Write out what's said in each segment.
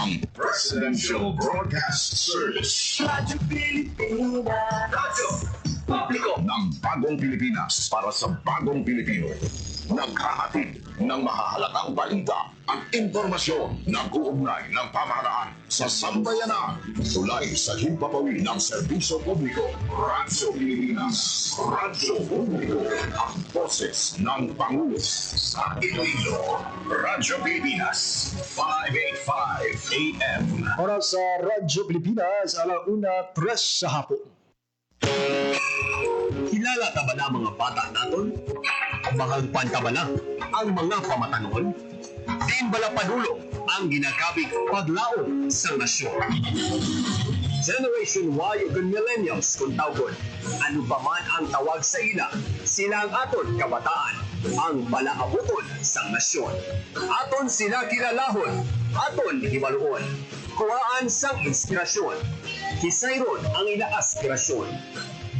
ang Presidential Broadcast Service. Radyo Pilipinas. Radyo Publiko ng Bagong Pilipinas para sa Bagong Pilipino. Naghahatid ng mahahalagang balita at impormasyon na uugnay ng pamahalaan sa sambayanan. Tulay sa himpapawid ng serbisyo publiko. Radyo Pilipinas. Radyo Publiko. Ang boses ng Pangulo sa Iloilo. Radyo Pilipinas. 585 AM. Oras sa Radyo Pilipinas, 1:03 sa hapon. Kilala ka ba na mga bata naton? Mahagpan ka ba na ang mga pamatanon? Din bala padulong ang ginakabig paglaom sa nasyon. Generation Y ug millennials kung tawgon. Ano ba man ang tawag sa ila, sila ang aton kabataan, ang palaabuton sa nasyon. Aton sila kilalahon, aton hibaluon. Kuhaan sang inspirasyon. Kisayron ang ila aspirasyon.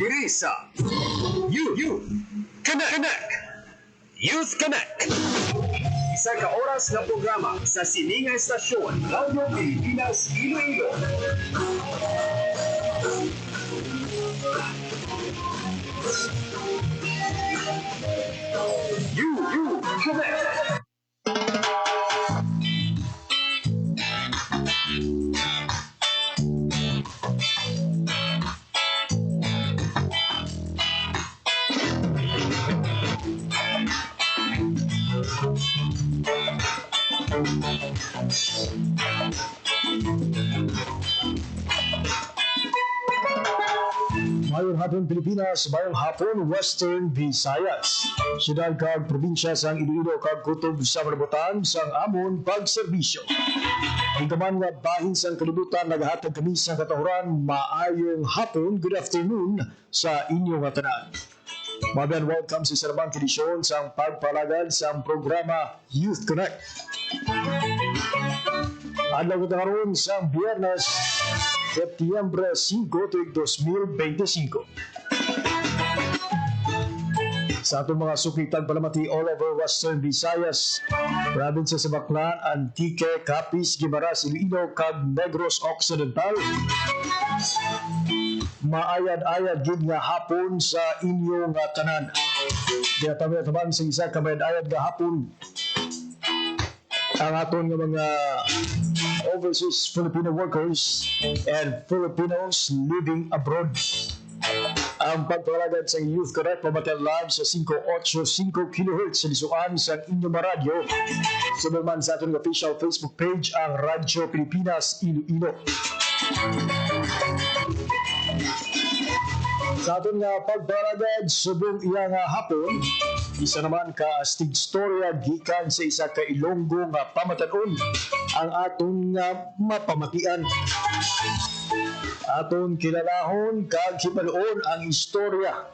Diri sa Youth Connect. Youth Connect. Isa ka oras na programa sa sininga estasyon Radio Pilipinas Iloilo. Youth Connect. Mayong hapon Pilipinas, mayong hapon Western Visayas. Siyudad kag probinsya sang Iloilo kag kutob sa malabutan sang amon pagserbisyo. Hinggaman nga bahin sang kalibutan nagahatag kami sa katahuran, maayong hapon, good afternoon sa inyong tanan. Mabiyan, welcome sa sarabang edisyon sang pagpalagad sa programa Youth Connect. Adlaw kita karon sa Biyernes, Setyembre 5, 2025. Sa atong mga sukitan palamati all over Western Visayas, province sa Baclan, Antique, Capiz, Guimaras, Iloilo, kag Negros Occidental. Maayad-ayad gid nga hapon sa inyong tanan. Diya tabi-tabang sa isa kamayad-ayad nga hapon ang aton nga mga overseas Filipino workers and Filipinos living abroad. Ang pagpalagad sa Youth Connect pamatian live sa 585 kHz sa lisuan sa inyong radyo. Sunod man sa ating official Facebook page ang Radyo Pilipinas Iloilo. Sa ating pagpalagad subong iyang hapon, isa naman ka astig storya gikan sa isa ka Ilonggo nga pamatanon ang aton nga mapamatian. Aton kilalahon kag hibaluon ang istorya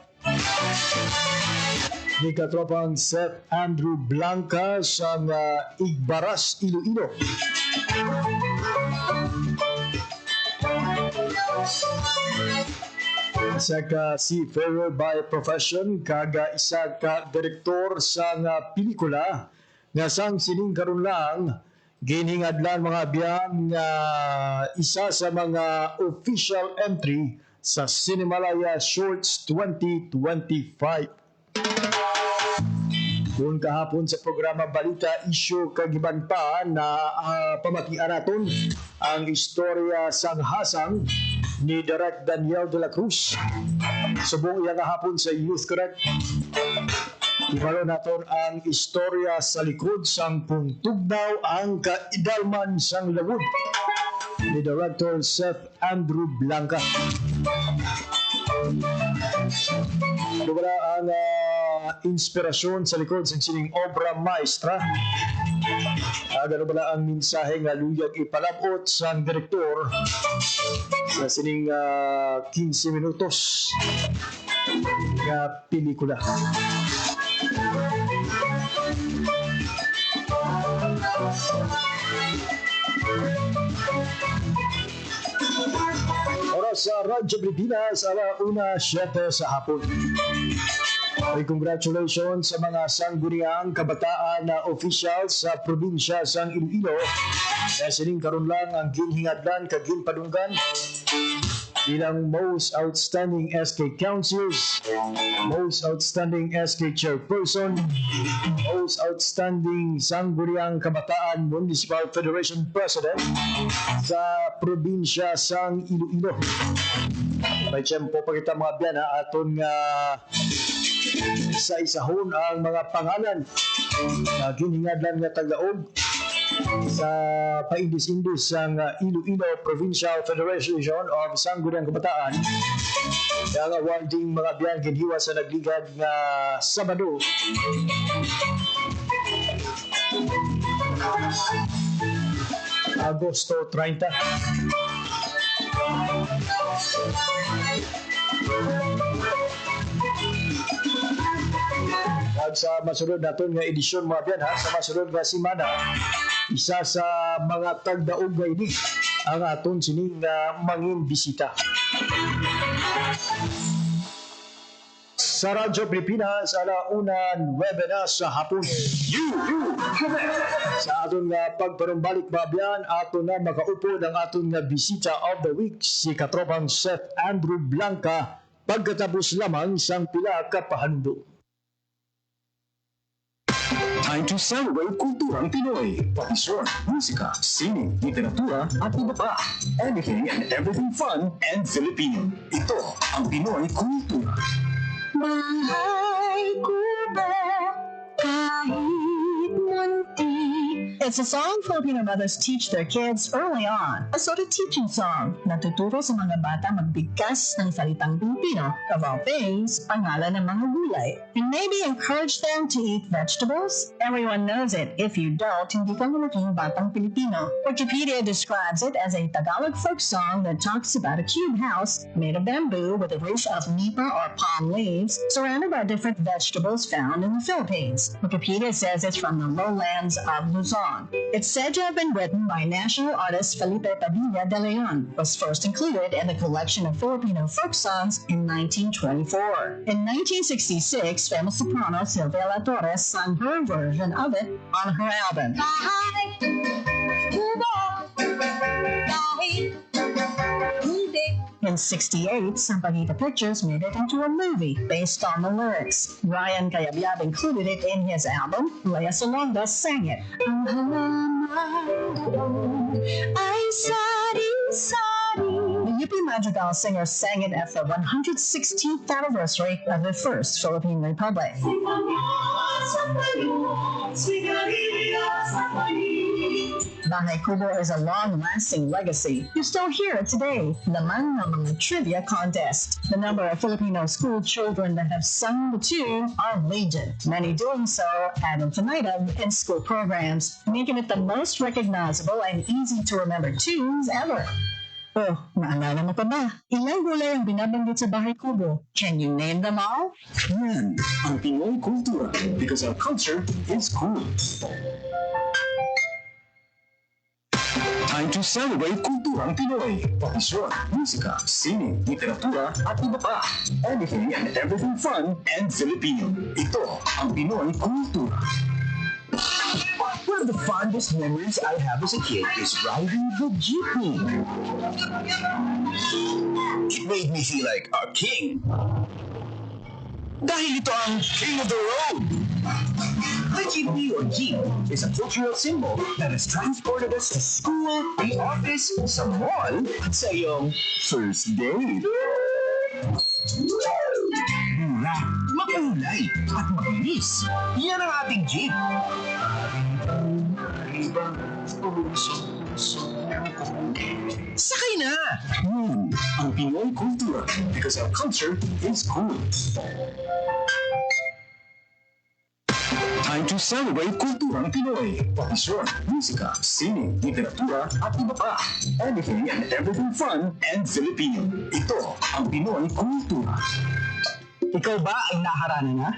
ni katropang Seth Andrew Blanca sa Igbaras, Iloilo. Isa ka seafarer by profession kag isa ka direktor sa pelikula nga sang sining karon lang ginhingadlan mga biyan nga isa sa mga official entry sa Cinemalaya Shorts 2025. Kung kahapon sa programa Balita Issue kagiban pa na pamatian naton ang istorya sang hasang ni Direk Daniel de la Cruz. Subong iya kahapon sa Youth Connect. Ibalo naton ang istorya sa likod sang pungtugnaw ang kaidalman sang lawod ni Director Seth Andrew Blanca. Dubara ang inspirasyon sa likod sa sining obra maestra. Gano bala ang mensahe nga luyag ipalabot sa direktor sa sining 15 minutos nga pelikula. Oras sa Radyo Pilipinas, 1:07 sa hapon. Congratulations sa mga sangguniang kabataan na official sa probinsya sang Iloilo na sining karon lang ang ginhingadlan kag ginpadunggan bilang Most Outstanding SK Councilors, Most Outstanding SK Chairperson, Most Outstanding Sangguniang Kabataan Municipal Federation President sa probinsya sang Iloilo. May tiyempo pa kita mga biyan aton nga isa-isahon ang mga pangalan na ginhingadlan nga tagaog sa paindis-indis sang Iloilo Provincial Federation of Sangguniang Kabataan. Ang awarding mga biyan kinhiwa sa nagligad nga Sabado Agosto 30. At sa masunod naton nga edisyon mga biyan sa masunod nga simana, isa sa mga tagdaog nga ini ang aton sining mangin bisita. Sa Radyo Pilipinas, alaunan 9 na sa hapon. Sa aton nga pagparumbalik babyan, aton na makaupo ng aton nga bisita of the week, si katropang Chef Andrew Blanca, pagkatapos lamang sang pila ka pahanundo. Time to celebrate kulturang Pinoy. Tradisyon, musika, sining, literatura, at iba pa. Anything and everything fun and Filipino. Ito ang Pinoy Kultura. Bahay kubo, kahit munti. It's a song Filipino mothers teach their kids early on. A sort of teaching song. Natuturo sa mga bata magbigkas ng salitang Pilipino. Of all things, pangalan ng mga gulay. And maybe encourage them to eat vegetables. Everyone knows it. If you don't, hindi ka malaking batang Pilipino. Wikipedia describes it as a Tagalog folk song that talks about a cube house made of bamboo with a roof of nipa or palm leaves surrounded by different vegetables found in the Philippines. Wikipedia says it's from the lowlands of Luzon. It's said to have been written by national artist Felipe Padilla de Leon, was first included in the collection of Filipino folk songs in 1924. In 1966, famous soprano Silvia La Torres sang her version of it on her album. Bahay kubo, kahit munti. In 68, Sampaguita Pictures made it into a movie based on the lyrics. Ryan Cayabyab included it in his album. Lea Salonga sang it. Ang halaman ay sari-sari. The UP Madrigal singer sang it at the 116th anniversary of the First Philippine Republic. Bahay Kubo is a long-lasting legacy. You still hear it today. Laman ng mga trivia contest. The number of Filipino school children that have sung the tune are legion. Many doing so ad infinitum in school programs, making it the most recognizable and easy to remember tunes ever. Oh, naalala mo pa ba? Ilang gulay ang binabanggit sa Bahay Kubo? Can you name them all? Yan ang Pinoy Kultura because our culture is cool. Time to celebrate kulturang Pinoy. Tradisyon, musika, sining, literatura, at iba pa. Anything and everything fun and Filipino. Ito ang Pinoy Kultura. One of the fondest memories I have as a kid is riding the jeepney. It made me feel like a king. Dahil ito ang King of the Road. The jeepney or jeep is a cultural symbol that has transported us to school, the office, sa mall, at sa iyong first date. Mura, makulay, at makinis. Yan ang ating jeep. Sakay na! Yan ang Pinoy Kultura because our culture is cool. Time to celebrate kulturang Pinoy. Tradisyon, musika, sining, literatura, at iba pa. Anything and everything fun and Filipino. Ito ang Pinoy Kultura. Ikaw ba ay naharana na?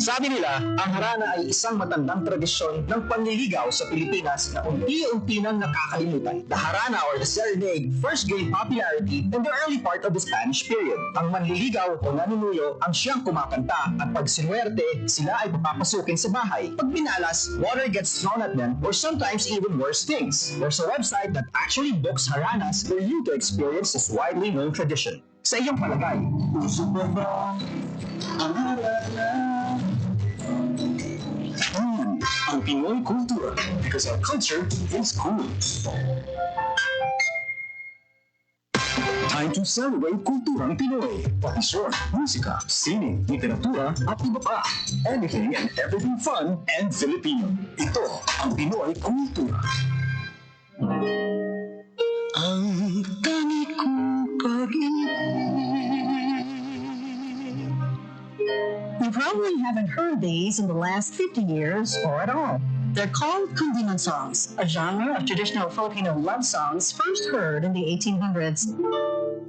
Sabi nila, ang harana ay isang matandang tradisyon ng panliligaw sa Pilipinas na unti-unti nang nakakalimutan. The harana or the serenade first gained popularity in the early part of the Spanish period. Ang manliligaw o nanunuyo ang siyang kumakanta at pag sinuwerte, sila ay papapasukin sa bahay. Pag binalas, water gets thrown at them or sometimes even worse things. There's a website that actually books haranas for you to experience this widely known tradition. Sa iyong palagay, uso ba ba ang harana? Ang Pinoy kultura, because our culture is cool. Time to celebrate kulturang Pinoy. Tradisyon, musika, sining, literatura, at iba pa. Anything and everything fun and Filipino. Ito ang Pinoy kultura. Ang tangi kong pag-ibig. You probably haven't heard these in the last 50 years or at all. They're called kundiman songs, a genre of traditional Filipino love songs first heard in the 1800s.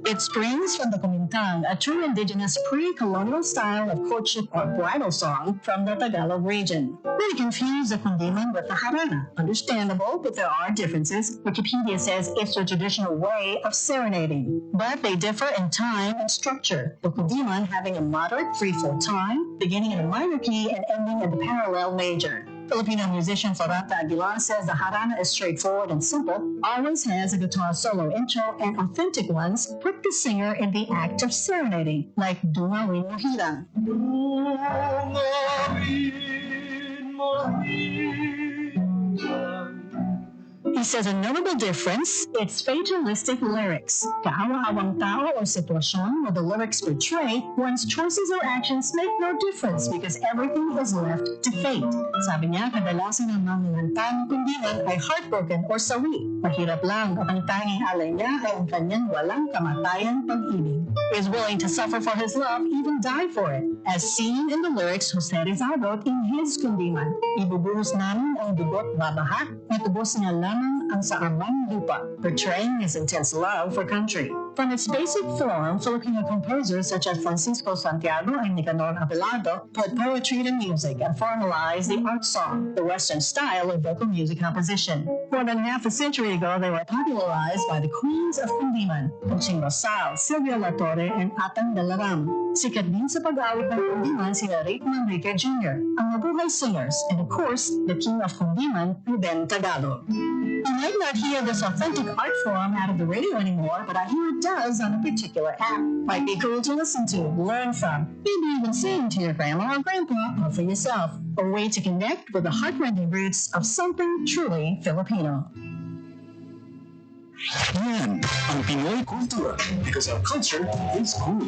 It springs from the kumintang, a true indigenous pre-colonial style of courtship or bridal song from the Tagalog region. Many confuse the kundiman with the harana. Understandable, but there are differences. Wikipedia says it's a traditional way of serenading, but they differ in time and structure. The kundiman having a moderate 3/4 time, beginning in a minor key and ending in the parallel major. Filipino musician Floranta Aguilar says the harana is straightforward and simple, always has a guitar solo intro, and authentic ones put the singer in the act of serenading, like Dungawin Mohirang. He says a notable difference, it's fatalistic lyrics. Kaawa-awang tao or sitwasyon where the lyrics portray one's choices or actions make no difference because everything is left to fate. Sabi niya, kadalasan ang mga ngantang kundiman ay heartbroken or sawi. Mahirap lang at ang tanging alay niya ay ang kanyang walang kamatayan pag-ibig. He is willing to suffer for his love, even die for it. As seen in the lyrics Jose Rizal wrote in his kundiman, ibubuhos namin ang dugot babaha, natubos niya lamang ang sa amang lupa, portraying his intense love for country. From its basic form, Filipino composers such as Francisco Santiago and Nicanor Abelardo put poetry to music and formalized the art song, the Western style of vocal music composition. More than half a century ago, they were popularized by the queens of kundiman, Conching Rosal, Silvia La Torre, and Atang Dalaram. Sikat din sa pag-awit ng kundiman sina Rick Manrique Jr., ang mabuhay singers, and of course, the king of kundiman, Ruben Tagalog. You might not hear this authentic art form out of the radio anymore, but I hear it does on a particular app. Might be cool to listen to, learn from, maybe even sing to your grandma or grandpa or for yourself. A way to connect with the heartrending roots of something truly Filipino. Yan ang Pinoy kultura, because our culture is cool.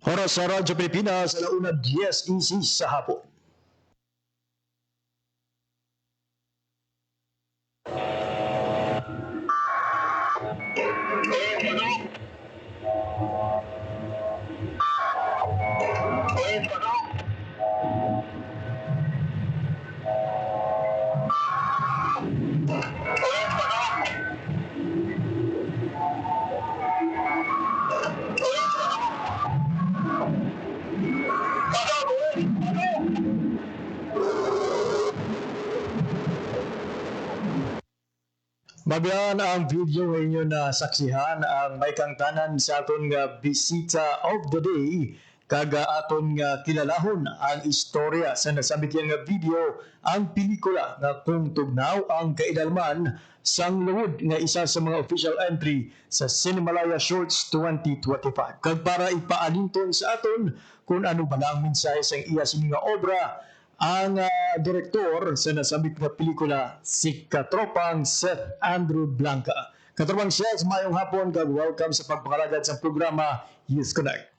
Oras sa Radyo Pilipinas, alauna 10 EC sa hapon. Magyan ang video ngayon na saksihan ang may kangtanan sa aton nga bisita of the day kaga aton nga kilalahon ang istorya sa nasabit nga video ang pelikula nga kung tugnaw ang kaidalman sang luwod nga isa sa mga official entry sa Cinemalaya Shorts 2025. Kag para ipaalinton sa aton kung ano ba ang mensahe sa iya sini nga obra, ang direktor sa nasabit na pelikula, si Katropang Seth Andrew Blanca. Katropang Seth, mayong hapon, kag welcome sa pagpakalagad sa programa Youth Connect.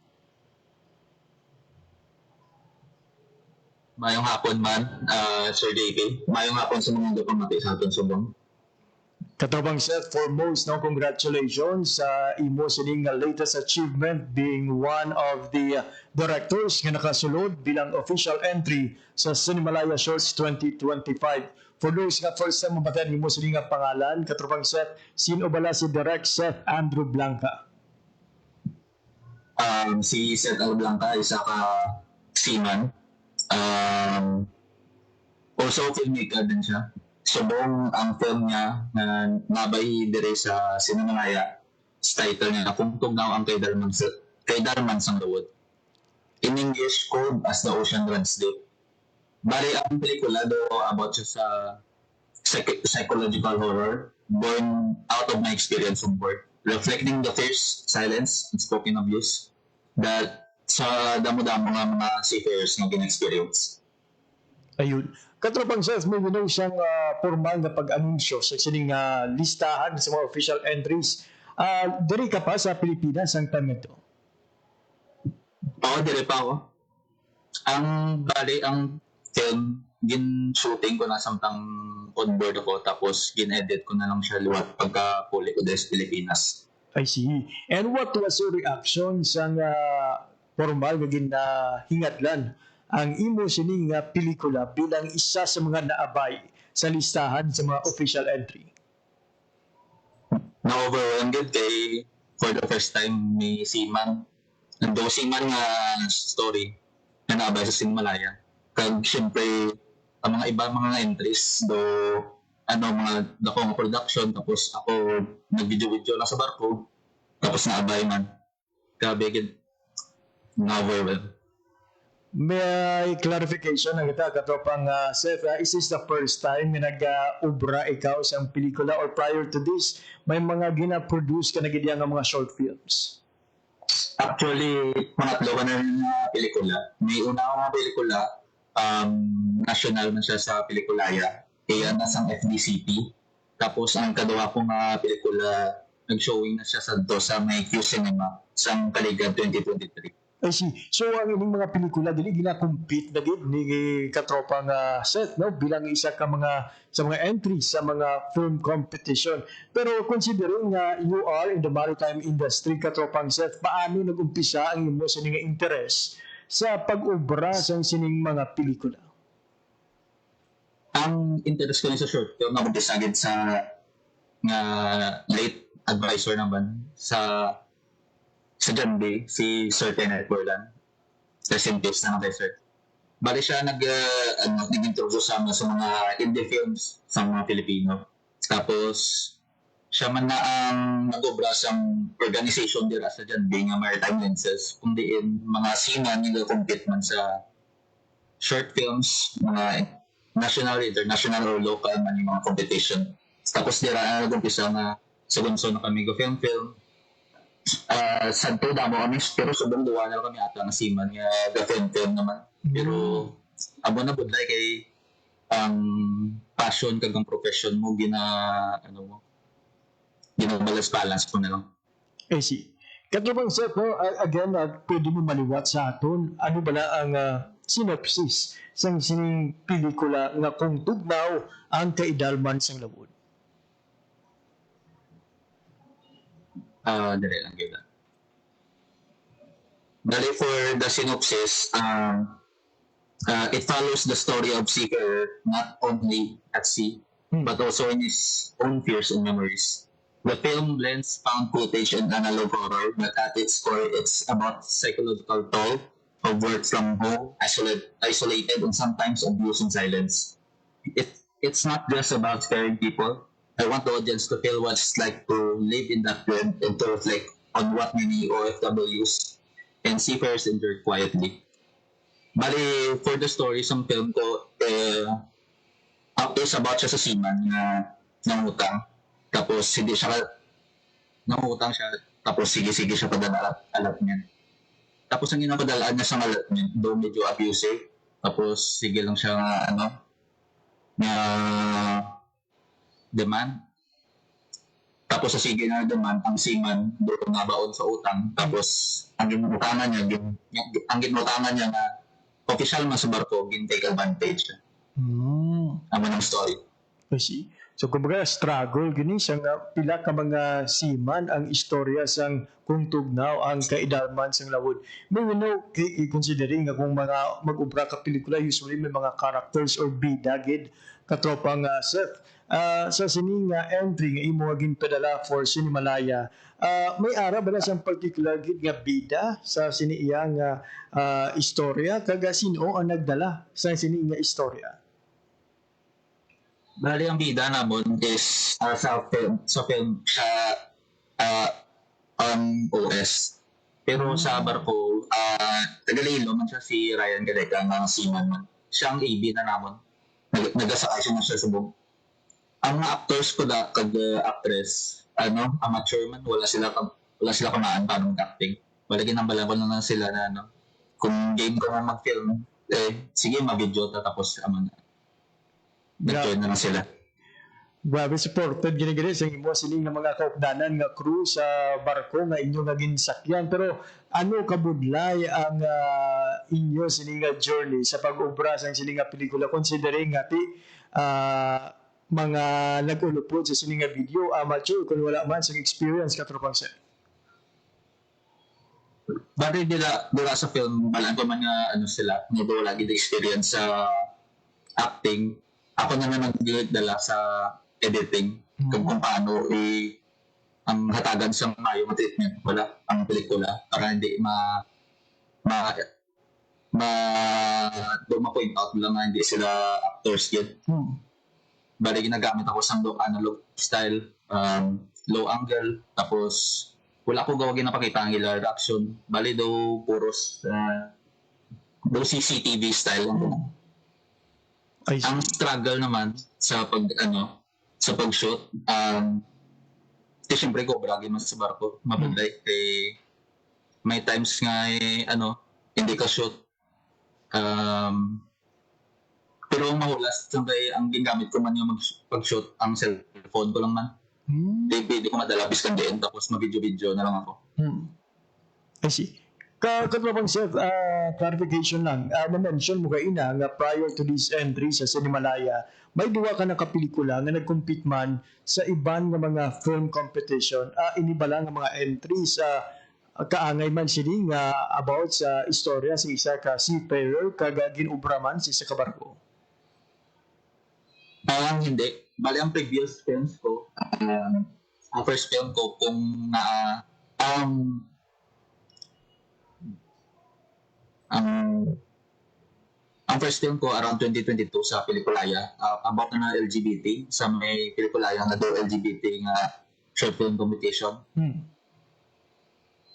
Mayong hapon man, Sir JP. Mayong hapon sa mga pamati sa ating subong. Katropang Seth, foremost, no, congratulations sa imo sining latest achievement being one of the directors nga nakasulod bilang official entry sa Cinemalaya Shorts 2025. For those nga first time mabatan imo sining pangalan, Katropang Seth, sino bala si Direct Seth Andrew Blanca? Si Seth Alblanca, isa ka seaman. Also, filmmaker din siya. Subong ang film niya na nabay dire sa Sinanangaya. Sa title niya, Kung Tugnaw ang Kay Darman sang Lawod. In English, called As the Ocean Runs Deep. Bali, ang pelikula do about siya sa psychological horror born out of my experience on board, reflecting the fierce silence and spoken abuse that sa damo-damo nga mga seafarers nga gin-experience. Ayun. Katropang Seth, may ginaw siyang formal na pag-anunsyo sa sining listahan sa mga official entries. Dari ka pa sa Pilipinas ang time ito? Oo, dire pa ako. Ang film, gin-shooting ko na samtang on board ako, tapos gin-edit ko na lang siya liwat pagka-puli ko sa Pilipinas. I see. And what was your reaction sa formal na hingatlan ang imo sining pelikula bilang isa sa mga naabay sa listahan sa mga official entry? Na-overwhelmed yun kay for the first time ni Seaman. Nando Seaman nga story na naabay sa Sinmalaya. Kag syempre ang mga iba mga entries do mga dakong production, tapos ako nag-video lang sa barko, tapos naabay man. Grabe gid. Na-overwhelmed. May clarification ng kita katropang Seth, is this the first time na nag-ubra ikaw sa pelikula or prior to this may mga gina-produce ka na gidya ng mga short films? Actually, pangatlo ka na rin na pelikula. May una akong pelikula, national man siya sa Pelikulaya, kaya nasang FDCP. Tapos ang kadawa kong pelikula, nag-showing na siya sa may Q Cinema sa Kaligan 2023. I see. So ang inyong mga pelikula dili gina-compete na gid ni katropang Seth, no, bilang isa ka sa mga entries sa mga film competition. Pero considering nga you are in the maritime industry, katropang Seth, paano nag-umpisa ang imo sining interest sa pag-ubra sa sining mga pelikula? Ang interest ko rin sa short film, nakumpisa agad sa nga late advisor naman sa John Bay, si Sir Kenneth Borland. Rest in peace na kay Sir. Bali siya nag-introduce sa mga indie films sa mga Pilipino. Tapos, siya man na ang nag-obra sa organization dira sa John Bay nga Maritime Lenses, kung diin mga seaman nila compete man sa short films, mga national, international, or local man yung mga competition. Tapos dira nag-umpisa na sa bunso na kami go film. Santo damo kami, pero sobrang duwa na kami ata ng seaman nga ga-film naman. Pero abo na budlay kay ang passion kag ang profession mo ginabalas-balance ko na lang. I see. Katropang Seth, no, again, pwede mo maliwat sa aton ano bala ang synopsis sa sining pelikula nga Kung Tugnaw ang Kaidalman sang Lawod? Dali lang kita. Dali for the synopsis, it follows the story of seafarer not only at sea, but also in his own fears and memories. The film blends found footage and analog horror, but at its core, it's about psychological toll of work from home, isolated and sometimes abused in silence. It's not just about scaring people. I want the audience to feel what it's like to live in that world and to reflect on what many OFWs and seafarers endured quietly. Bali, for the story, sa film ko, is about siya sa seaman na nangutang. Tapos, nangutang siya, tapos sige siya padala-alat niya. Tapos, ang ginapadalaan niya sa alat niya, doon medyo abusive. Tapos, sige lang siya demand. Tapos sa sige na demand, ang seaman doon nabaon sa utang. Tapos ang ginutangan niya na official man sa barko, gin-take advantage. Amo ng story. I see. So kumbaga struggle gini sa pila ka mga seaman ang istorya sang Kung Tugnaw ang Kaidalman sang Lawod. May considering nga kung mga mag-ubra ka pelikula, usually may mga characters or bida gid katropang Seth. sa sining entry nga imo nga ginpadala for Cinemalaya, may ara ba na siyang particular gid nga bida sa sini iya nga istorya kaga sino ang nagdala sa sini nga istorya? Bali ang bida namon is sa film sa OS. Pero sa barko, tagalilo man siya si Ryan Galeka nga seaman man. Siya ang AB na namon. Nagasakay siya na siya sa bug. Ang mga actors ko kag actress, amateur man, wala sila kamaan paano mag-acting. Bali ginambala ko na sila na kung game ko na mag-film, sige mag-video tapos nag-join na sila. Grabe supported gini-gini sa imo sining nga mga kaupdanan nga crew sa barko nga inyo nga ginsakyan. Pero ano kabudlay ang inyo sining nga journey sa pag-obra sa sining nga pelikula considering nga mga nag-ulupod sa sining nga video amateur kung wala man sa experience katropang set? Bali dila sa film, balaan ko man nga sila, nga wala gid experience sa acting. Ako naman nagdala sa editing kung paano ang hatagan sa mayo nga treatment wala ang pelikula para hindi do ma-point out lang na hindi sila actors yet. Bali ginagamit ako sa analog style, low angle, tapos wala ko gawagin na pakita ang ilang reaction. Bali daw puros CCTV style lang. Ang struggle naman sa pag-shoot, siyempre ko bragi man sa barko, mabudlay. May times nga hindi ka shoot. Pero ang mahulas, siyempre ang gingamit ko man yung pag-shoot, ang cellphone ko lang man. Hindi ko madala biskan din, tapos mag-video-video na lang ako. I see. Katropang Seth, clarification lang. Na-mention mo kaina nga prior to this entry sa Cinemalaya, may duwa ka na kapelikula nga nag-compete man sa iban nga mga film competition. Inibala nga mga entries sa kaangay man sini nga about sa istorya sa isa ka seafarer kaga ginubra man sa isa ka barko. Hindi. Bali ang previous films ko, ang first film ko kung ang first film ko around 2022 sa Pelikulaya, about na LGBT, sa may Pelikulaya nga daw LGBT nga short film competition.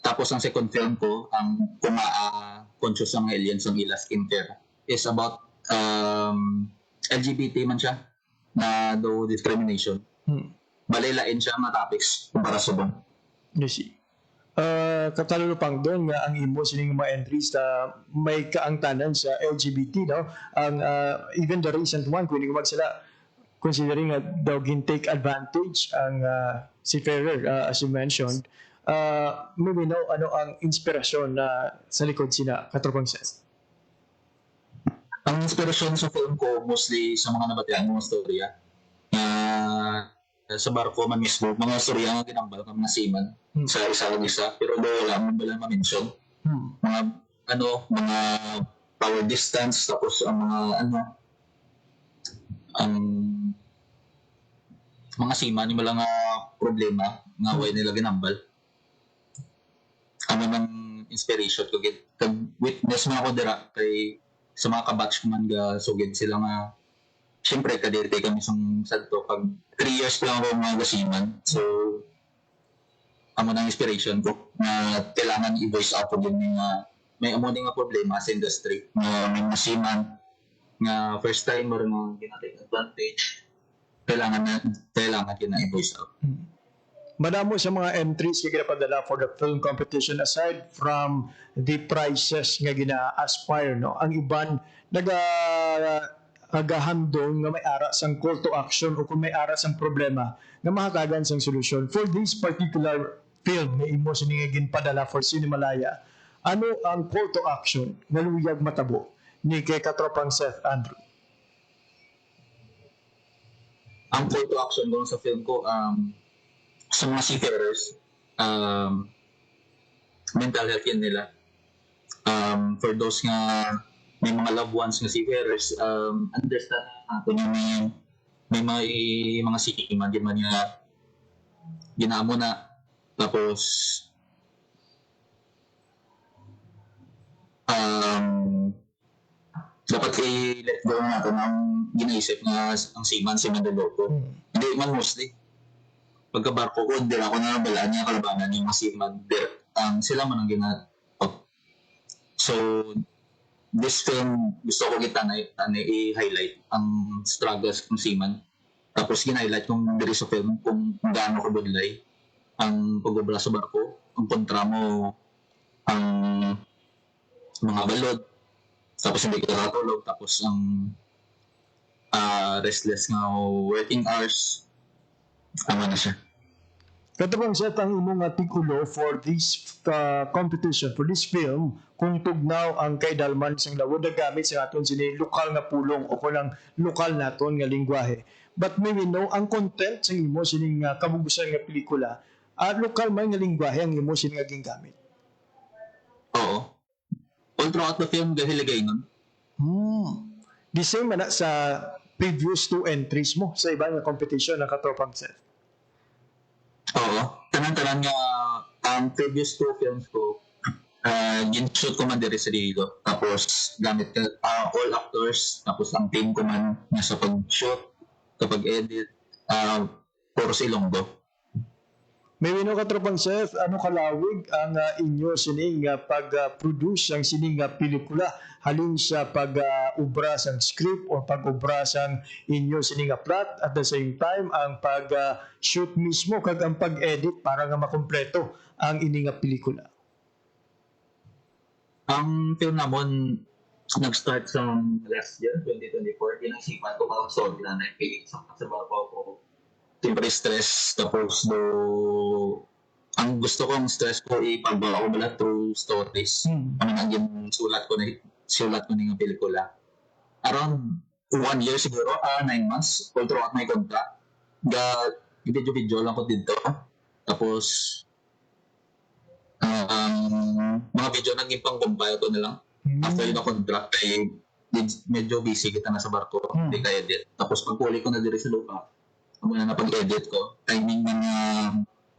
Tapos ang second film ko, ang conscious ng mga aliens ang ila skincare, is about LGBT man siya, na daw discrimination. Balilain siya mga topics kumpara sa bang. You see. Katalulupang doon nga ang imo sining mga entries na may kaangtanan sa LGBT, no? Ang even the recent one kung hindi sila considering that daw take advantage ang seafarer as you mentioned. Maybe know ano ang inspirasyon na sa likod sina katropang Seth? Ang inspirasyon sa film ko mostly sa mga nabatian mga storya. Sa barko man mismo, mga storya nga ginambal ng mga seaman sa isa, pero wala mo bala ma-mention. Mga power distance, tapos ang mga seaman, yung walang problema nga way nila ginambal. Ano ng inspiration ko, witness mo ako dira kay sa mga kabatch ko man sugid sila nga siyempre kadiri kami sa to pag 3 years pa lang ako mga gasiman, so amo ng inspiration ko na kailangan i-voice out ko din may amo din nga problema sa industry na may masiman nga first time mo rin ginatake advantage, kailangan i-voice out. Madamo sa mga entries nga ginapadala for the film competition aside from the prizes nga gina-aspire, no? Ang iban agahandong nga may ara sang call to action o kung may ara sang problema nga mahatagan sang solusyon. For this particular film na imo sining ginpadala for Cinemalaya, ano ang call to action nga luyag matabo ni kay katropang Seth Andrew? Ang call to action ko sa film ko, sa mga seafarers, mental health yan nila. For those nga may mga loved ones nga seafarers, understand natin yung may mga sikiman din man niya ginamo na tapos dapat i-let go natin ang ginaisip na ang seaman si Mandaloko. Hindi man mostly. Pagkabarko ko, hindi ako nabalaan niya kalabanan yung mga seaman. Sila man ang ginatop. So, this film, gusto ko kita na i-highlight ang struggles ng seaman. Tapos gina-highlight kung diri sa film kung gaano kabudlay ang pagbabala sa barko, ang kontra mo, ang mga balod, tapos hindi ka nakatulog, tapos ang restless nga working hours, tama na siya. Katapang set ang imong artikulo for this competition, for this film, kung tugnaw ang kaidalman sang lawod na gamit sa aton sini lokal nga pulong o kunang lokal naton nga lingwahe. But maybe know ang content sa imo sining kabubusan nga pelikula, lokal man nga lingwahe ang imo sining nga gingamit. Oo. All throughout the film, gahilagay nun. The same man sa previous 2 entries mo sa ibang nga competition ng katropang set. Oo. Tanan-tanan nga ang previous 2 films ko, gin-shoot ko man diri sa dito. Tapos gamit ka all actors, tapos ang team ko man nga sa pag-shoot, kapag edit, puro si Ilonggo. May wino ka tropang chef, ano kalawig ang inyo sining pag-produce ang sining pelikula halin sa pag-ubra sang script o pag-ubra sang inyo sining plot at the same time ang pag-shoot mismo kag ang pag-edit para nga makumpleto ang ining pelikula. Ang film namon nag-start sa last year, 2024. Inasipan ko pa sa na nag-pilit sa barko ko. Siyempre stress, tapos ang gusto kong stress ko ipagbawa ko mula through stories. Ano naging sulat ko na yung pelikula. Around 1 year siguro, 9 months, all throughout my contract. Video lang ko dito. Tapos, mga video naging pang-compile ko na lang. After yung contract, medyo busy kita na sa barko. Hindi ka edit. Tapos pag-uli ko na diri sa lupa, muna na pag-edit ko, timing na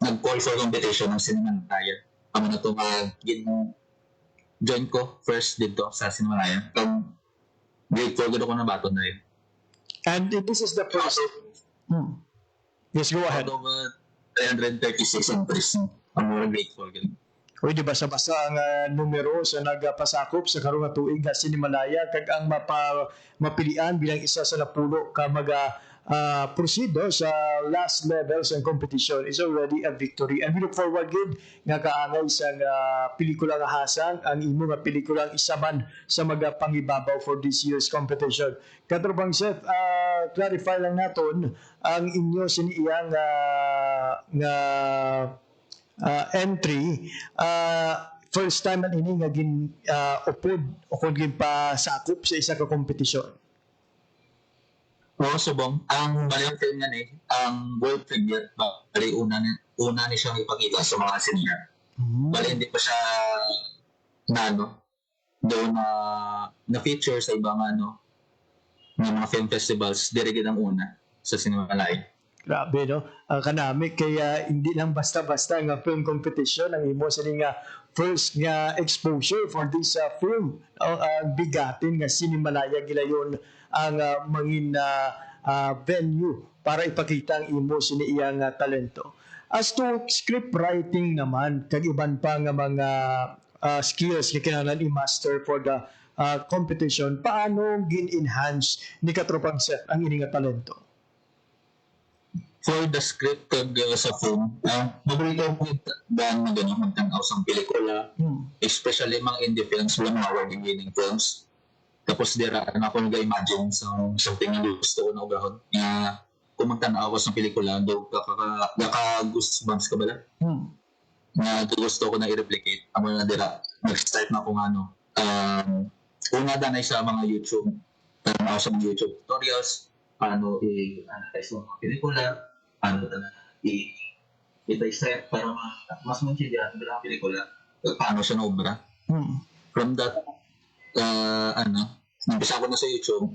nag-call for competition ng Cinemalaya. Amo na ito join ko first dito sa Cinemalaya. Grade 4 gano'n ko na baton na yun. And this is the first... Yes, go ahead. Out of 336 entries, ang mga grade 4 gano'n. Uy, di basa-basa ang numero sa nagpasakop sa karong nga tuig na Cinemalaya kag ang mapilian bilang isa sa napulo ka proceed sa last level sa competition is already a victory. And we look forward gid nga kaangay sa pelikula nga hasang ang imo nga pelikula ang isa man sa magapangibabaw for this year's competition. Katrobang chef, clarify lang naton ang inyo siniyang nga entry, first time man ini nga upod o kung pasakop sa isa ka kompetisyon. Oo, subong. Ang balang film yan ang world premiere, bali una ni siyang ipakita sa mga senior. Bali hindi pa siya na feature sa ibang ng mga film festivals, dirigid ang una sa Cinemalaya. Grabe, no? Kanami, kaya hindi lang basta-basta nga film competition ang imo sa nga first nga exposure for this film. Bigatin nga Cinemalaya gilayon ang mangin venue para ipakita ang imo sini iyang talento. As to script writing naman, kag iban pa nga mga skills nga kinahanglan i-master for the competition, paano gin-enhance ni Katropang Seth ang ining talento? For the script kag sa film, mabalito ko daan na ganun magtanaw sa pelikula, especially mga indie films, mga award-winning films. Tapos dira na ako nag-imagine something na gusto ko na ugahon. Kung magtanaw ako sa pelikula, kaka-goosebumps ka bala? Na gusto ko na i-replicate. Amo na dira, nag-start na ako una danay sa mga YouTube, tanaw sa mga YouTube tutorials, paano i-analyze ng mga pelikula, paano i-dissect para mas maintindihan ng pelikula, paano siya naubra. From that, nampisa ko na sa YouTube,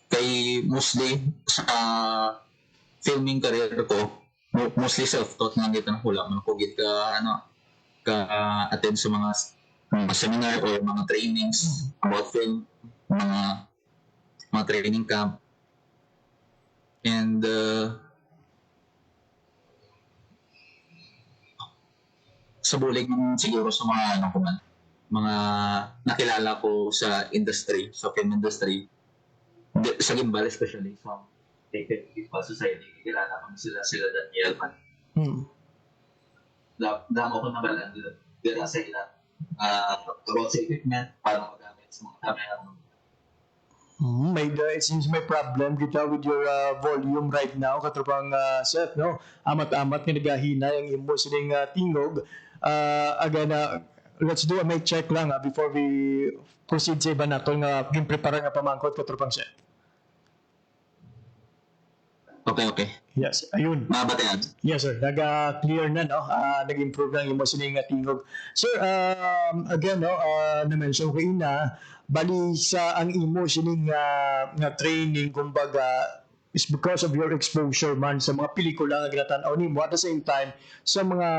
Kay mostly sa filming career ko, mostly self-taught na kita na hula. Manukugit ka, attend sa mga seminar or mga trainings about film, mga training camp. And sa bulig siguro sa mga nakilala ko sa industry, sa film industry, sa Gimbal especially, sa Gimbal Society, kilala ko sila Daniel man. Damo ko na balang dira sa ila about sa equipment para magamit sa mga camera. It seems may problem kita with your volume right now, katropang Seth, no? Amat-amat nga nagahina yung imo sining tingog. Again, let's do a mic check lang before we proceed sa iba nato nga ginprepara nga pamangkot, katropang Seth. Okay. Yes, ayun. Mabatayan. Yes, sir. Nag-clear na, no? Nag-improve na yung imo sining tingog. Sir, again, no, na-mention ko ina, bali sa ang imo sining nga training, kumbaga, is because of your exposure man sa mga pelikula nga ginatanaw nimo, at the same time sa mga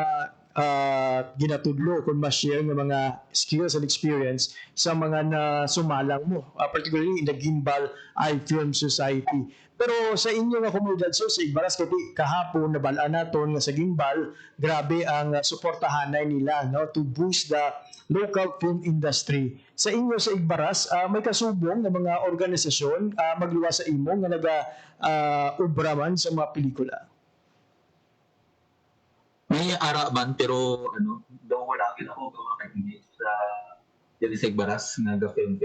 ginatudlo kung ma-share ng mga skills and experience sa mga sumalang mo, particularly in the Gimbal Eye Film Society. Pero sa inyo nga komunidad, sir, sa Igbaras, kasi kahapon nabalaan naton nga sa Gimbal, grabe ang suportahanay nila, no, to boost the local film industry. Sa inyo sa Igbaras, may kasubong ng mga organisasyon magluwas sa imo nga naga-ubra man sa mga pelikula. May ara man, pero daw wala kin ako makakainis sa Igbaras nga film.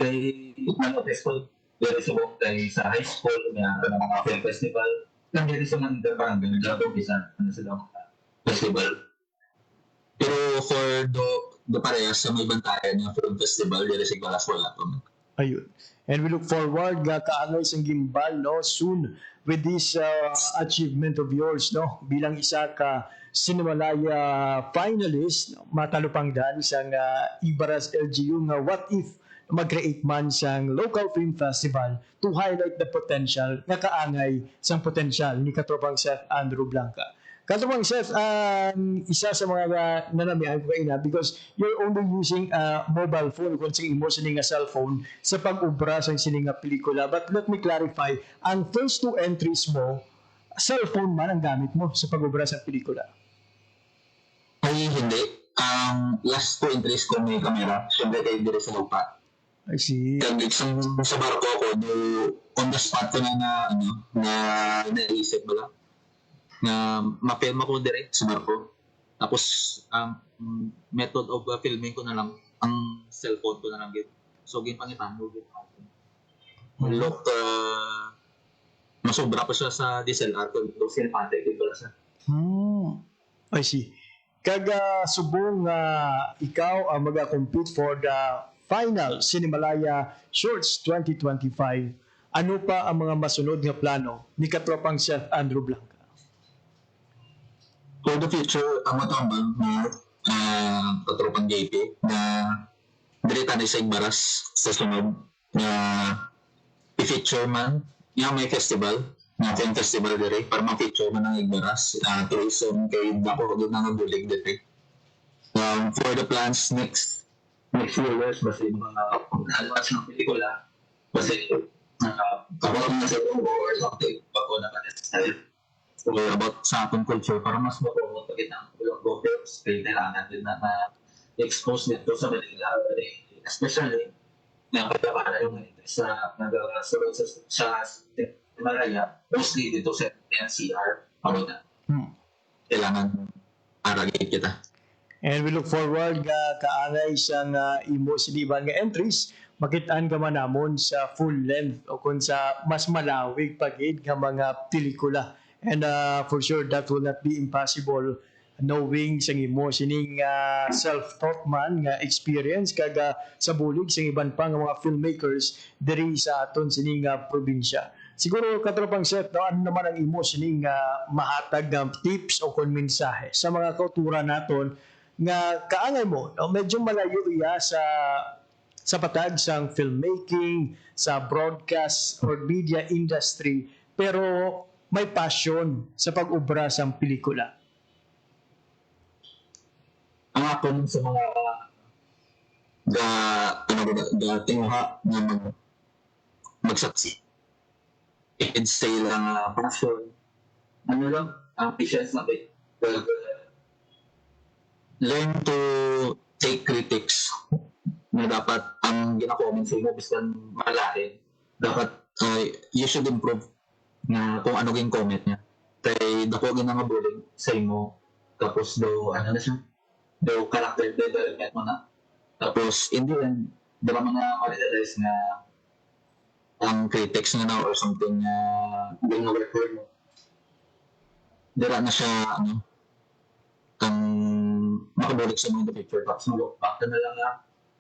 Kay test ko dito sa Bogotay, sa high school, mga film festival, lang dito sa mga parang ganun, bisa sila mga festival. Pero for the parehas sa may bantayan ng film festival, dito sa Igbaras wala pa man. Ayun. And we look forward kaangay sa Gimbal, no, soon with this achievement of yours, no, bilang isa ka Cinemalaya finalist, no, matalupangdan sang Igbaras LGU nga what if mag-create man sang local film festival to highlight the potential nga kaangay sang potential ni katropang Chef Andrew Blanca. Katropang Chef, isa sa mga nanamihan ko ina because you're only using a mobile phone kung sa imo sining nga cellphone sa pag-ubra sang sining nga pelikula. But let me clarify, ang first two entries mo, cellphone man ang gamit mo sa pag-ubra sa pelikula? Ay, hindi. Ang last two entries ko may camera, syempre kayo dito sa lupa. I see. Kaya sa barko ako, on the spot ko na naisip ba lang, na ma-film ako direct sa barko. Tapos, ang method of filming ko na lang, ang cellphone ko na lang. So, ginpangitan ko. Look, masobra pa siya sa DSLR ko. Ito, cinematic ko pala siya. I see. Kaga subong ikaw ang mag-compete for the final Cinemalaya Shorts 2025. Ano pa ang mga masunod nga plano ni katropang Chef Andrew Blanca? For the future, ang matambal mo katropang JP na dirita na sa Igbaras sa sunod na i-feature man yung may festival, na film festival dire para ma-feature man ang Igbaras tourism kay dako doon nga bulig dire. For the plans next few years, basta yung mga alwas ng pelikula, basta nakapagawag na sa or something, bago na necessary. So, about sa atong culture, para mas mapromote pa kita ang Filipino films, kailangan din na expose nito sa Manila, especially na kaya yung sa nag-surod sa Malaya, mostly dito sa NCR, ano na. Kailangan aragin kita. And we look forward kaangay sa imo siniban nga entries, makitaan ka man namon sa full length o kung sa mas malawig pagid nga mga pelikula. And for sure that will not be impossible knowing sa imo sining self-taught man nga experience kaga sa bulig sa iban pa nga mga filmmakers diri sa aton sining probinsya. Siguro katropang Chef, no, ano naman ang imo sining mahatag nga tips o kung mensahe sa mga kauturan naton nga kaangay mo, no, medyo malayo iya sa sa patag sang filmmaking, sa broadcast or media industry, pero may passion sa pag-ubra sang pelikula. Ang akon sa mga tinguha na magsaksi. I'd say lang passion. Ano lang, patience na bit. Learn to take critics na dapat ang gina-comment sa imo biskan malain. Dapat you should improve na kung ano yung comment niya. Kay dako nga bullying sa imo. Tapos do ano na siya? Do character development mo na. Tapos in the end, dala mo na ma-realize na ang critics na or something na doon na record mo. Dala na siya ang makabulik sa mga picture. Tapos look back na lang na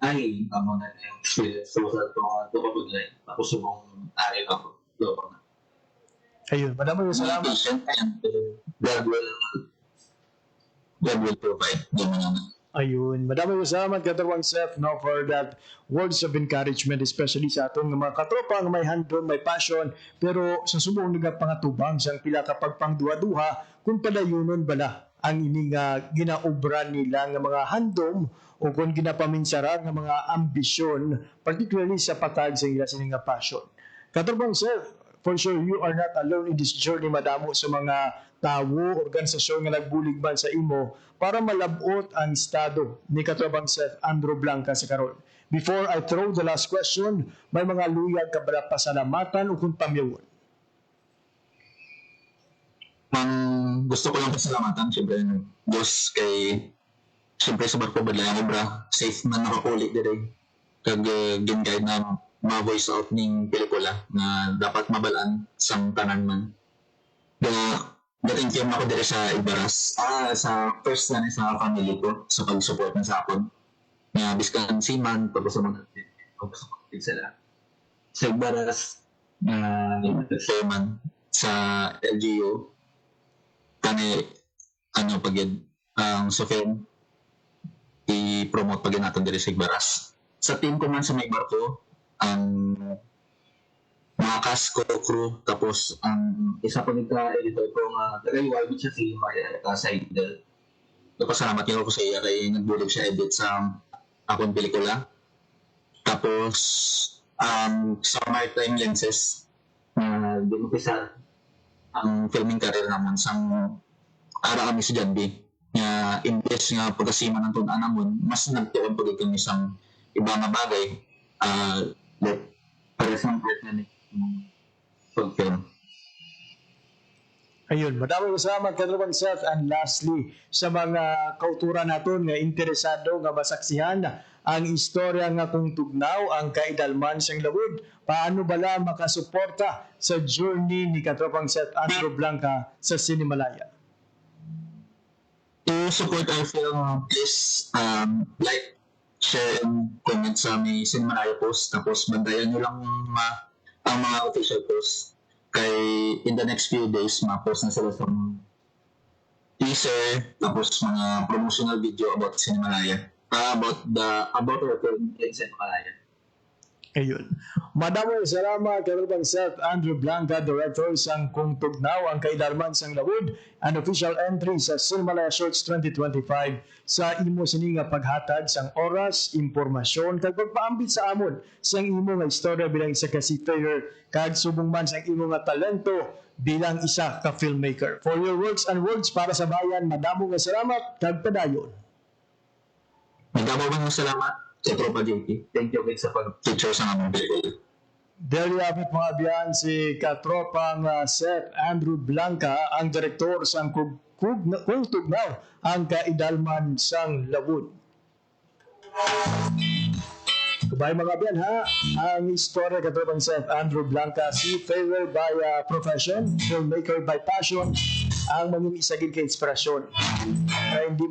ay, amo na yung experience. So, sa ito kapagulay. Tapos yung ari ka po. Ayun, maraming salamat. Patient and God will provide. Ayun, maraming salamat Katarwang Seth for that words of encouragement, especially sa atong mga katropa nga may handom, may passion, pero sa subong nagapangatubang siyang pila kapag pangduha-duha kung padayunon bala ang ini nga ginaobra nila nga mga handom o kung ginapaminsara nga mga ambisyon, particularly sa patag sa ila sining nga passion. Katarwang Seth, for sure you are not alone in this journey. Madamo sa mga tawo, organisasyon nga nagbulig man sa imo para malabot ang estado ni Katarwang Seth Andrew Blanca sa karon. Before I throw the last question, may mga luyag ka ba pasalamatan o kung pamiyawon? Gusto ko lang pasalamatan siyempre boss kay siyempre sa Barko Badlayang Obra, safe man nakakuli dire kag gin-guide na mga voice out ning pelikula na dapat mabalaan sang tanan man. Dating team ako dire sa Ibaras, sa first na sa family ko sa pag-support na sa akon. Na biskan siman tapos sa mga sila. Sa Ibaras chairman sa LGU kani pagid ang Sofien i-promote pagid natin dire sa Ibaras. Sa team ko man sa may barko ang mga cast ko, crew, tapos ang isa pa nagka-editor ko nga taga-iwalbit siya si Maria Seidel. Napasalamat niyo ako sa iya kay nagbulig siya edit sa akong pelikula. Tapos sa Maritime Lenses dinupisa ang filming career naman sang ara kami sa Janbi nga imbes nga pagkasima ng tunan namon mas nagtuon pag kami sang ibang nga bagay para sa partner ni pag-film. Ayun, maraming salamat Katarwang Seth, and lastly sa mga kauturan naton nga interesado nga masaksihan ang istorya nga kung tugnaw ang kaidalman siyang lawod, paano bala makasuporta sa journey ni Katarwang Seth Andrew Blanca sa Cinemalaya? To support our film, please like, share, and comment sa may Cinemalaya post. Tapos bandayan nyo lang ang mga official post. Kay in the next few days, ma-post na sila sa teaser, tapos mga promotional video about Cinemalaya. About our film in Cinemalaya. Ayun. Maraming salamat Katarwang Seth Andrew Blanca, Director sang Kung Tugnaw ang Kaidalman sang Lawod, an official entry sa Cinemalaya Shorts 2025 sa imo sini nga paghatag sang oras, impormasyon kag pagpaambit sa amon sang imo nga istorya bilang isa ka seafarer kag subong man sang imo nga talento bilang isa ka filmmaker. For your works and words para sa bayan, madamo nga salamat kag padayon. Madamo bang salamat sa Tropa JT. Thank you sa pag-feature sa aming pelikula. There you have it mga biyan, si Katropang Seth Andrew Blanca, ang direktor sang Kung Tugnaw ang Kaidalman sang Lawod. Kubay mga biyan ha, ang istorya Katropang Seth Andrew Blanca, seafarer by profession, filmmaker by passion, ang maging isagin ka inspirasyon na hindi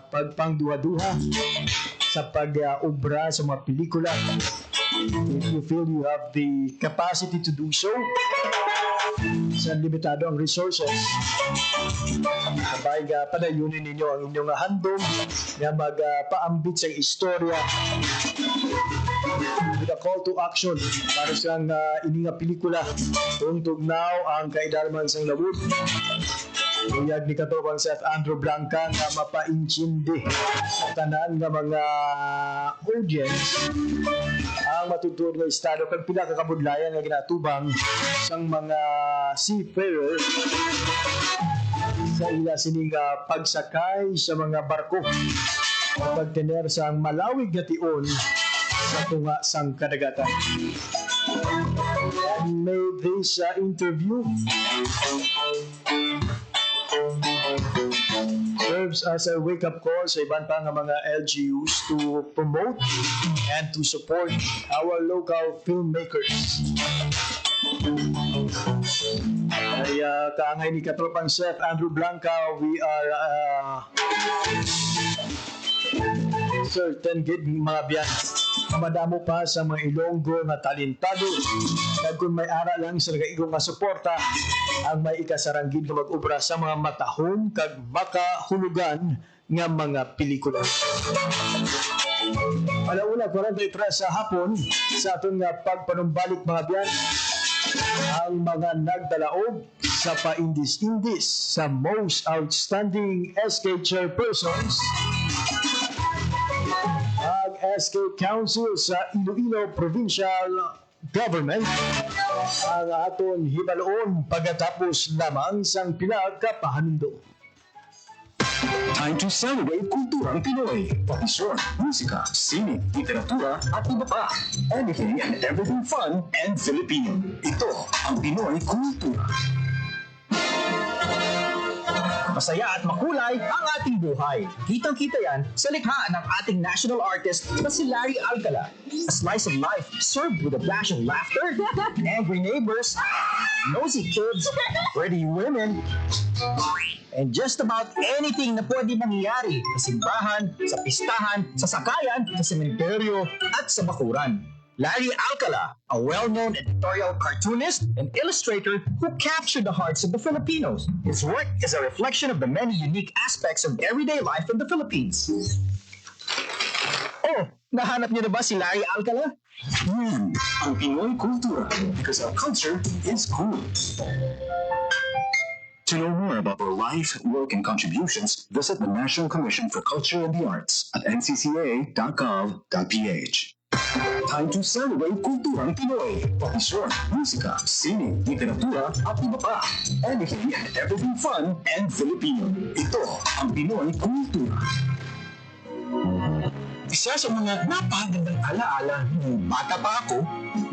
pagpangduha-duha sa pag-obra sa mga pelikula. If you feel you have the capacity to do so, sa limitado ang resources, sabay padayunin ninyo ang inyong handom na magpaambit sa istorya with a call to action para siyang ininga pelikula kung tugnaw ang kaidarman sang labot. Uyag ni katropang Seth Andrew Blanca nga mapainchindi sa tanan nga mga audience ang matutuod nga estado kag pila ka kabudlayan nga ginatubang sang mga seafarer sa ila sining pagsakay sa mga barko pagtener sa malawig nga tion sa tunga sang kadagatan. And made this interview serves as a wake-up call sa iban pa nga mga LGUs to promote and to support our local filmmakers. Ay kaangay ni katropang Chef Andrew Blanca, we are certain gid mga biyan madamo pa sa mga Ilonggo nga talentado kag kung may ara lang sa nagaigong nga suporta ang may ikasaranggid nga mag-obra sa mga matahong kag makahulugan nga mga pelikula. Alauna 43 sa hapon sa aton nga pagpanumbalik mga biyan ang mga nagdalaog sa paindis-indis sa Most Outstanding SK Chairpersons ang SK Council sa Iloilo Provincial Government ang aton hibaloon pagkatapos lamang sang pila ka pahanundo. Time to celebrate kulturang Pinoy. Pati short, musika, sining, literatura, at iba pa. Anything and everything fun and Filipino. Ito ang Pinoy Kultura. Masaya at makulay ang ating buhay. Kitang-kita yan sa likha ng ating national artist na si Larry Alcala. A slice of life served with a dash of laughter, angry neighbors, nosy kids, pretty women, and just about anything na pwede mangyari sa simbahan, sa pistahan, sa sakayan, sa sementeryo, at sa bakuran. Larry Alcala, a well-known editorial cartoonist and illustrator who captured the hearts of the Filipinos. His work is a reflection of the many unique aspects of everyday life in the Philippines. Oh, nahanap niyo na ba si Larry Alcala? Yan, ang Pinoy Kultura, because our culture is cool. To know more about our life, work, and contributions, visit the National Commission for Culture and the Arts at ncca.gov.ph. Time to celebrate kulturang Pinoy. Pati short, musika, sining, literatura, at iba pa. Anything and everything fun and Filipino. Ito ang Pinoy Kultura. Isa sa mga napakagandang alaala nung bata pa ako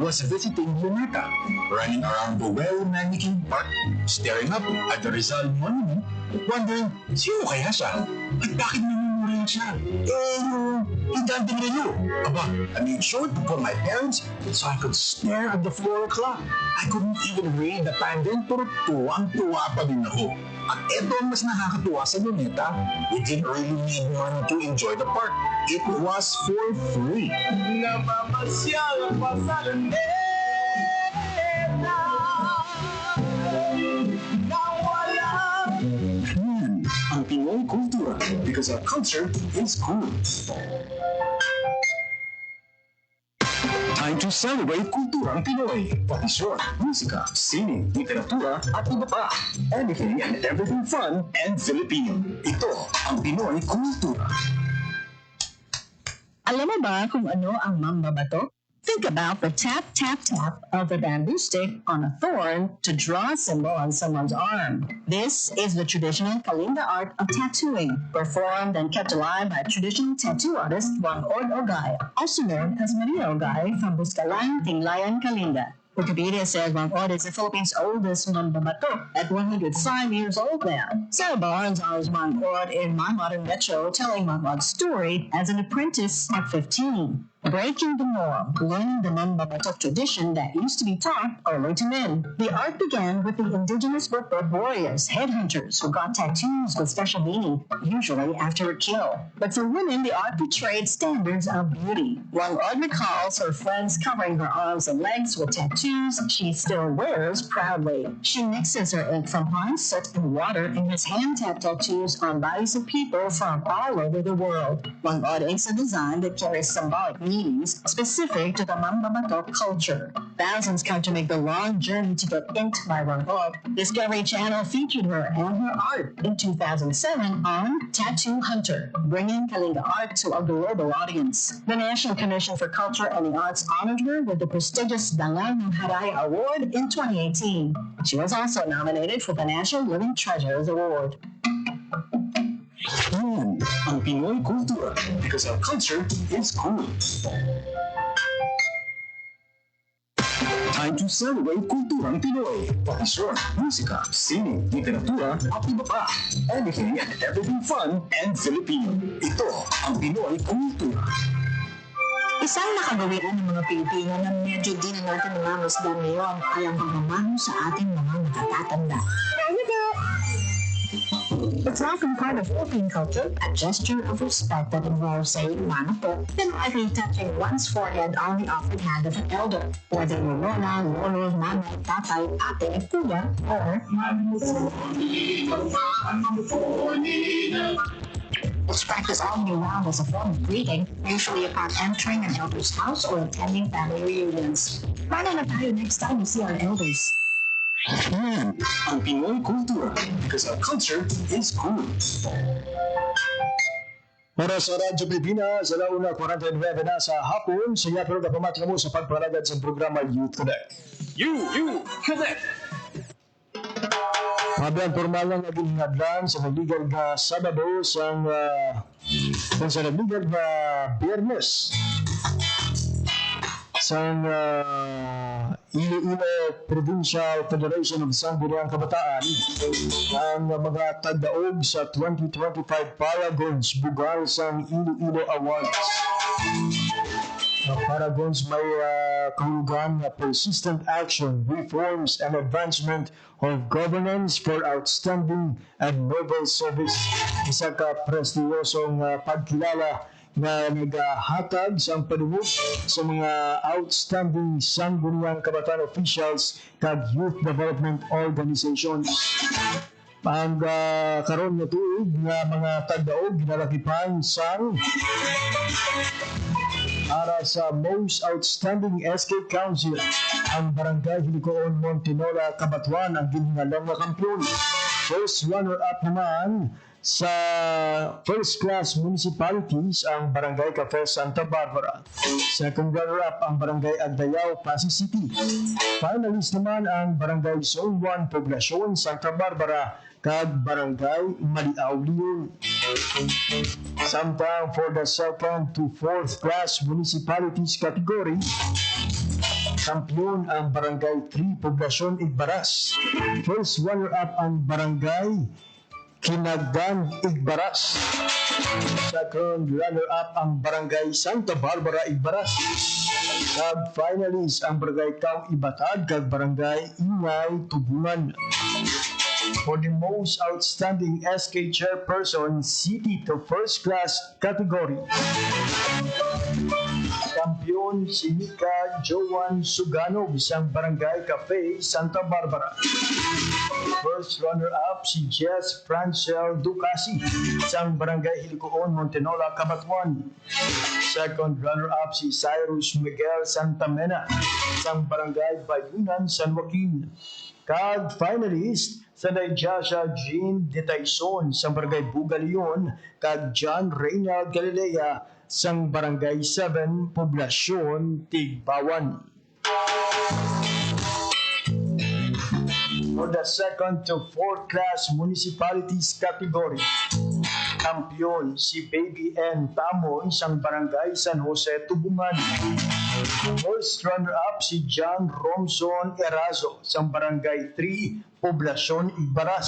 was visiting Luneta, running around the well-manicured park, staring up at the Rizal Monument, wondering, sino kaya siya? At bakit namumuri siya? Yung Hidalgo Rayo. Aba, I made sure to call my parents so I could stare at the 4 o'clock. I couldn't even read the time din, pero tuwang-tuwa pa din ako. At eto ang mas nakakatuwa sa Luneta, we didn't really need money to enjoy the park. It was for free. Namamasyal pa sa Luneta. Yan ang Pinoy Kultura because our culture is cool. Time to celebrate kulturang Pinoy. Pati short, musika, sining, literatura, at iba pa. Anything and everything fun and Filipino. Ito ang Pinoy Kultura. Alam mo ba kung ano ang mambabato? Think about the tap, tap, tap of the bamboo stick on a thorn to draw a symbol on someone's arm. This is the traditional Kalinga art of tattooing, performed and kept alive by traditional tattoo artist Wangod Ogay, also known as Maria Ogay from Buscalan, Tinglayan, Kalinga. Wikipedia says Wangod is the Philippines' oldest mambabato at 105 years old now. Sarah Barnes honors Wangod in My Modern Metro, telling Wangod's story as an apprentice at 15. Breaking the norm, learning the mambabato tradition that used to be taught only to men. The art began with the indigenous Burkbird warriors, headhunters, who got tattoos with special meaning, usually after a kill. But for women, the art portrayed standards of beauty. Wangod recalls her friends covering her arms and legs with tattoos she still wears proudly. She mixes her ink from pine soot and water and has hand-tapped tattoos on bodies of people from all over the world. Wangod inks a design that carries symbolic meanings specific to the Mambabatok culture. Thousands come to make the long journey to get inked by Rangok. Discovery Channel featured her and her art in 2007 on Tattoo Hunter, bringing Kalinga art to a global audience. The National Commission for Culture and the Arts honored her with the prestigious Dangal ng Haraya Award in 2018. She was also nominated for the National Living Treasures Award. Yan ang Pinoy kultura because our culture is cool. Time to celebrate kulturang Pinoy. Tradisyon, musika, sining, literatura, at iba pa. Anything and everything fun and Filipino. Ito ang Pinoy kultura. Isang nakagawian ng mga Pilipino na medyo di na natin namamasdan ngayon ay ang pagmamano sa ating mga nakatatanda. It's often part of Philippine culture, a gesture of respect that involves saying mano po, then likely touching one's forehead on the offered hand of an elder, whether your lola, lolo, nanay, tatay, ate, kuya, or it's practiced all year round as a form of greeting, usually upon entering an elder's house or attending family reunions. Paano na tayo next time we see our elders? Yan ang Pinoy kultura because our culture is cool. Para sa Radyo Pilipinas, alauna 49 na sa hapon, siya pero kapamati mo sa pagparagad sa programa Youth Connect. You connect. Habang formal lang naging hadlan sa nagligad na Sabado sa nagligad na Biyernes sa Iloilo Provincial Federation of Sangguniang Kabataan ang mga tagdaog sa 2025 Paragons bugal sa Iloilo Awards. Paragons may kahulugan na persistent action, reforms, and advancement of governance for outstanding and noble service. Isa ka prestiyosong pagkilala na naghatag sa panunod sa mga outstanding sangguniang kabataan officials kag youth development organizations. Ang karon nga tuig nga mga tagdaog ginalakipan sang para sa Most Outstanding SK Council, ang Barangay Hilikoon Montinola Cabatuan ang ginhingalang na kampiyon. First runner-up naman sa first class municipalities ang Barangay Cafe Santa Barbara. Second runner-up ang Barangay Agdayao, Pasig City. Finalist naman ang Barangay Zone 1 Poblacion Santa Barbara kag Barangay Maliaw Leon. Samtang for the second to fourth class municipalities category, kampiyon ang Barangay 3 Poblacion Igbaras. First runner-up ang Barangay Kinagdan Igbaras. Second runner-up ang Barangay Santa Barbara Igbaras. Kag finalist ang Barangay Kaw Ibatad kag Barangay Ingay Tubungan. For the most outstanding SK Chairperson City to First Class category, kampiyon si Mika Joan Suganog isang Barangay Cafe Santa Barbara. First runner-up si Jess Francel Ducasi isang Barangay Hilikoon Montinola Cabatuan. Second runner-up si Cyrus Miguel Santamena isang Barangay Bayunan San Joaquin. Kag finalist sa Dayjasha Jean de Taison sa Barangay Bugalion kag John Reynald Galilea sang Barangay 7 Poblacion Tigbawan. For the second to fourth class municipalities category, kampiyon si Baby N. Tamo isang Barangay San Jose Tubungan. First runner-up si John Romson Erazo isang Barangay 3 Poblacion Igbaras.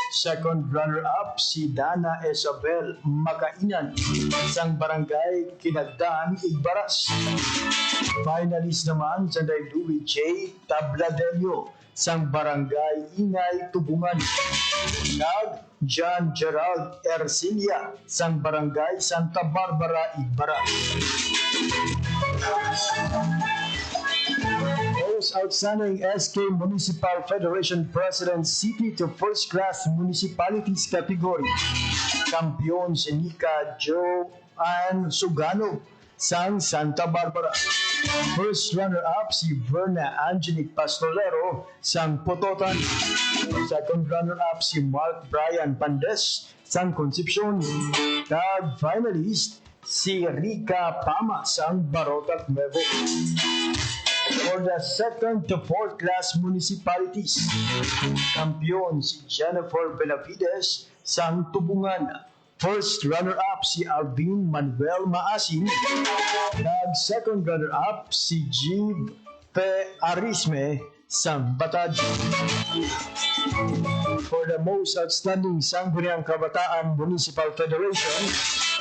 Second runner-up si Dana Isabel Makainan isang Barangay Kinagdan Igbaras. Finalist naman sa Daiduwi J. Tabladelio isang Barangay Ingay Tubungan. Kag John Gerald Ercilia isang Barangay Santa Barbara Igbaras. Most outstanding SK Municipal Federation President City to First Class Municipalities category, kampiyon si Nika Joan Sugano sang Santa Barbara. First runner-up si Verna Angelic Pastolero sang Pototan. Second runner-up si Mark Brian Pandes sang Concepcion. Kag finalist si Rica Pama sang Barotac Nuevo. For the second to fourth class municipalities, kampiyon si Jennifer Benavides sang Tubungan. First runner-up si Alvin Manuel Maasin. Nag second runner-up si Jeep P. Arisme sang Batad. For the most outstanding Sangguniang Kabataan Municipal Federation,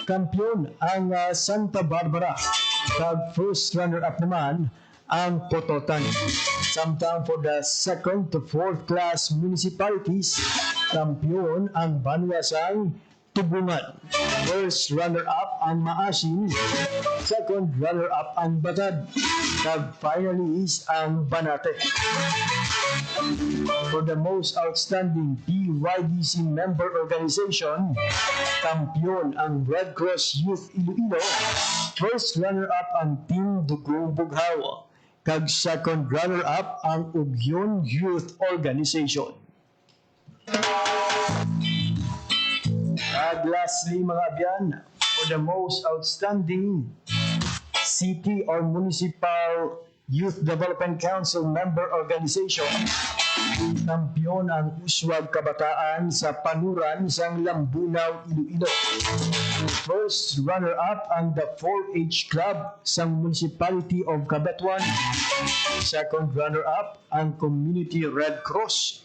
kampiyon ang Santa Barbara. Nag first runner-up naman ang Pototan. Samtang for the second to fourth class municipalities, kampiyon ang Banwasang Tubungan. First runner-up ang Maasin, second runner-up ang Batad, kag finalist ang Banate. For the most outstanding PYDC member organization, kampiyon ang Red Cross Youth Iloilo, first runner-up ang Team Dugong Bughaw, kag second runner-up ang Ugyon Youth Organization. At lastly mga abyan, for the most outstanding city or municipal Youth Development Council member organization, kampiyon ang Uswag Kabataan sa Panuran sang Lambunaw, Iloilo. First runner-up ang the 4-H Club sang Municipality of Cabetuan. Second runner-up ang Community Red Cross.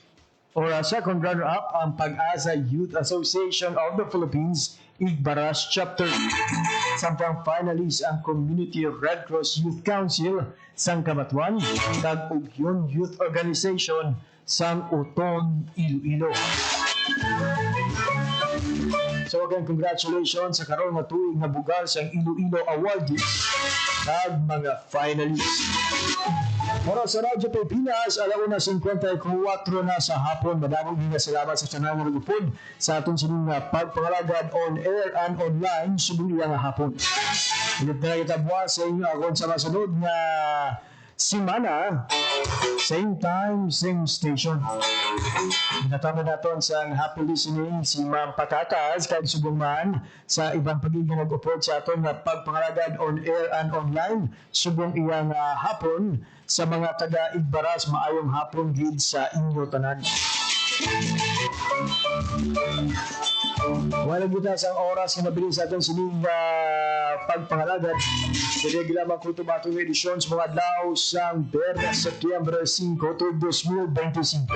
Or second runner-up ang Pag-asa Youth Association of the Philippines, Igbaras Chapter. Sampang finalist ang Community Red Cross Youth Council sang Cabetuan, kag Ugyon Youth Organization sang Uton, Iloilo. So again, congratulations sa karon nga tuig nga bugal sang Iloilo Awardees kag mga finalists. Para sa Radyo Pilipinas, 1:54 na sa hapon. Madamong nga salamat sa tanan nga nagupod sa atong sining pagpangalagad on air and online subong nga hapon. Ulit na kita buwas sa inyo akong sa masunod nga simana, same time, same station. Binatama natin sa happy listening si Ma'am Patatas kag subong man sa ibang pagiging nag-upod sa aton nga pagpangalagad on air and online subong iyang hapon sa mga taga-Igbaras. Maayong hapon gid sa inyo tanan. Wala kita sa oras na mabilis sa ating sining pagpangalagad. Diregi lamang kung tumatong edisyon sa mga adlaw sang Biyernes, Setyembre 5, 2025.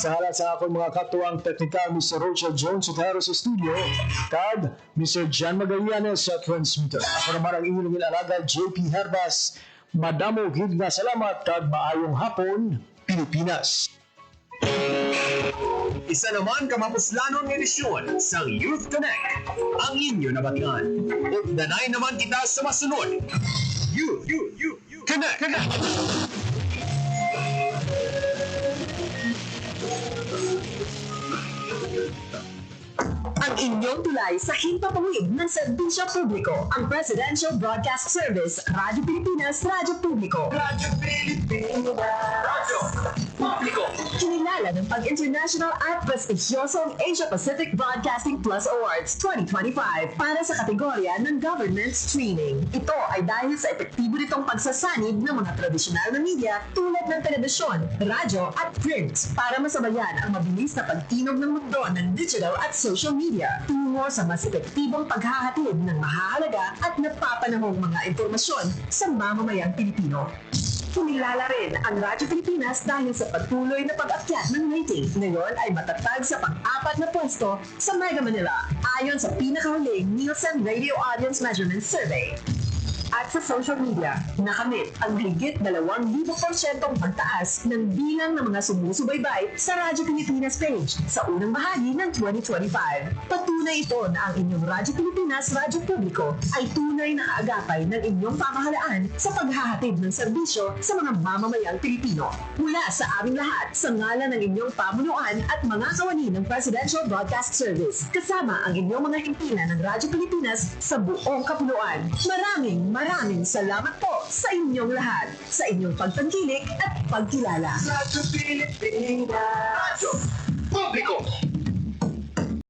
Sa halat sa akong mga katuwang teknikal, Mr. Rochelle Jones sa Taro sa studio, kag Mr. John Magallanes sa transmitter. Ako naman ang inyong alagad, JP Herbas. Madamo gid nga salamat kag maayong hapon, Pilipinas. Isa naman kamapuslanon ng edisyon sa Youth Connect, ang inyo nabatian. Ugdanay naman kita sa masunod. Youth Connect. Ang inyong tulay sa himpapawid ng serbisyo publiko, ang Presidential Broadcast Service, Radyo Pilipinas, Radyo Publiko. Kinilala ng pag-international at prestigyosong Asia Pacific Broadcasting Plus Awards 2025 para sa kategorya ng Government Streaming. Ito ay dahil sa epektibo nitong pagsasanib ng mga tradisyonal na media tulad ng telebisyon, radyo at print para masabayan ang mabilis na pagtinog ng mundo ng digital at social media tungo sa mas epektibong paghahatid ng mahahalaga at napapanahong mga impormasyon sa mamamayang Pilipino. Kumilala rin ang Radyo Pilipinas dahil sa patuloy na pag-akyat ng rating. Ngayon ay matatag sa pang-4 na pwesto sa Mega Manila ayon sa pinakahuling Nielsen Radio Audience Measurement Survey. At sa social media, nakamit ang higit 2,000% pagtaas ng bilang ng mga sumusubaybay sa Radyo Pilipinas page sa unang bahagi ng 2025. Patuloy Patunay ito na ang inyong Radyo Pilipinas Radyo Publiko ay tunay na kaagapay ng inyong pamahalaan sa paghahatid ng serbisyo sa mga mamamayang Pilipino. Mula sa aming lahat, sa ngalan ng inyong pamunuan at mga kawani ng Presidential Broadcast Service, kasama ang inyong mga himpilan ng Radyo Pilipinas sa buong kapuluan. Maraming salamat po sa inyong lahat, sa inyong pagtangkilik at pagkilala. Radyo Pilipinas. Radyo Publiko.